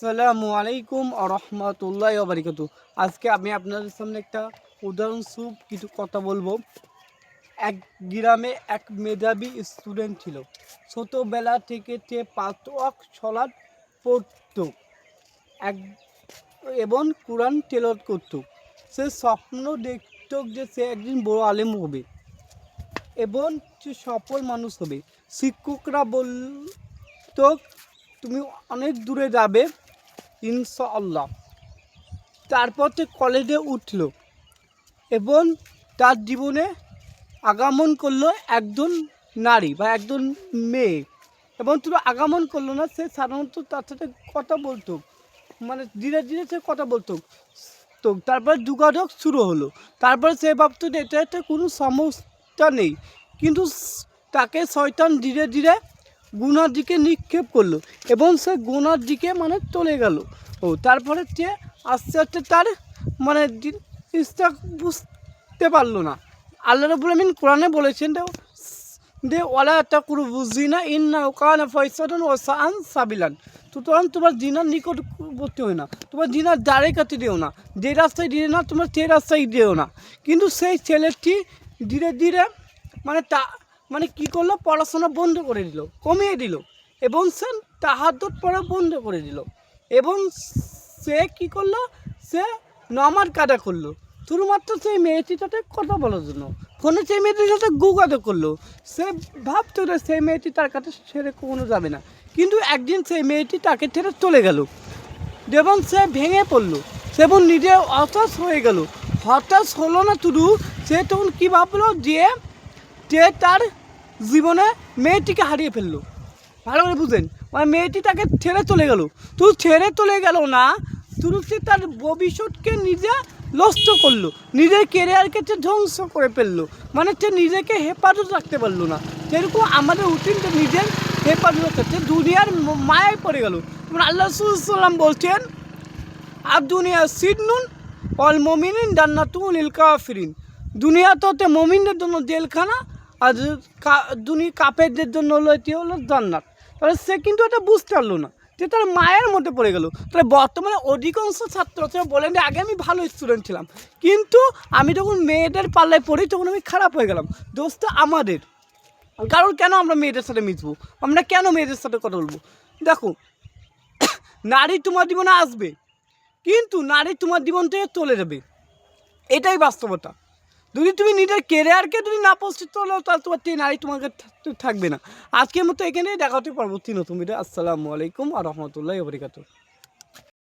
আসসালামু আলাইকুম রহমতুল্লাহ বারিকাত। আজকে আমি আপনাদের সামনে একটা উদাহরণস্বরূপ কিছু কথা বলবো। এক গ্রামে এক মেধাবী স্টুডেন্ট ছিল। ছোটোবেলা থেকে সে 5 ওয়াক্ত সালাত পড়ত এক এবং কোরআন তেলাওয়াত করত। সে স্বপ্ন দেখত যে সে একদিন বড় আলেম হবে এবং সে সফল মানুষ হবে। শিক্ষকরা বলত তুমি অনেক দূরে যাবে ইনশাআল্লাহ। তারপর সে কলেজে উঠল এবং তার জীবনে আগমন করলো একজন নারী বা একজন মেয়ে, এবং শুধু আগমন করলো না, সে সাধারণত তার সাথে কথা বলতো, মানে ধীরে ধীরে সে কথা বলতো। তো তারপর যোগাযোগ শুরু হলো। তারপরে সে ভাবতো যে এটাতে কোনো সমস্যা নেই, কিন্তু তাকে শয়তান ধীরে ধীরে গুনার দিকে নিক্ষেপ করলো এবং সে গুনার দিকে চলে গেল। তারপরে সে আস্তে আস্তে তার ইচ্ছা বুঝতে পারলো না। আল্লাহ রাব্বুল আমিন কোরআনে বলেছেন যে ওয়ালা তাকরাবু যিনা ইন্নাহু কানা ফাহিশাতান ওয়া সাআ সাবিলান। সুতরাং তোমার জিনার নিকটবর্তী হয় না, তোমার জিনার দ্বারে কাছে দিও না, যে রাস্তায় দিও না তোমার সেই রাস্তায় দিও না। কিন্তু সেই ছেলেটি ধীরে ধীরে কী করলো, পড়াশোনা বন্ধ করে দিল, কমিয়ে দিল, এবং সে তাহাজ্জুদ পড়া বন্ধ করে দিল, এবং সে কী করলো, সে নামাজ কাদা করলো শুধুমাত্র সেই মেয়েটির সাথে কথা বলার জন্য। ফোনে সেই মেয়েটির সাথে গুগাদো করলো। সে ভাবতো যে সেই মেয়েটি তার কাছে ছেড়ে কখনো যাবে না, কিন্তু একদিন সেই মেয়েটি তাকে ছেড়ে চলে গেল এবং সে ভেঙে পড়লো, সে এবং নিজে হতাশ হয়ে গেল। হতাশ হলো না শুধু, সে তখন কী ভাবলো যে তার জীবনে মেয়েটিকে হারিয়ে ফেললো। ভালো করে বুঝেন, মেয়েটি তাকে ছেড়ে চলে গেল। শুধু ছেড়ে চলে গেল না, শুধু সে তার ভবিষ্যৎকে নিজে নষ্ট করলো, নিজের কেরিয়ারকে সে ধ্বংস করে ফেললো, সে নিজেকে হেফাজত রাখতে পারলো না। সেরকম আমাদের উচিত যে নিজের হেফাজত রাখতে, দুনিয়ার মায়ায় পড়ে গেল। আল্লাহ রাসূল সাল্লাল্লাহু বলছেন আর দুনিয়া সিজনুন ওয়াল মুমিনিন জান্নাতুন লিল কাফিরিন। দুনিয়া তো মুমিনদের জন্য জেলখানা, আর কাফেরদের জন্য এটি হলো জান্নাত। তাহলে সে কিন্তু এটা বুঝতে পারলো না, যে তার মায়ের মধ্যে পড়ে গেল। তাহলে বর্তমানে অধিকাংশ ছাত্রছাত্রীরা বলেন যে আগে আমি ভালো স্টুডেন্ট ছিলাম, কিন্তু আমি যখন মেয়েদের পাল্লায় পড়ি তখন আমি খারাপ হয়ে গেলাম। দোষটা আমাদের। কারণ কেন আমরা মেয়েদের সাথে মিশবো, আমরা কেন মেয়েদের সাথে কথা বলবো? দেখো, নারী তোমার জীবনে আসবে, কিন্তু নারী তোমার জীবন থেকে চলে যাবে, এটাই বাস্তবতা। যদি তুমি নিজের কেরিয়ারকে যদি না প্রস্তুত হলেও, তাহলে তোমার নারী তোমাকে থাকবে না। আজকের মতো এখানেই দেখা হতে পরবর্তী নতুন ভিডিও। আসসালামু আলাইকুম রহমতুল্লাহ বারাকাতুহু।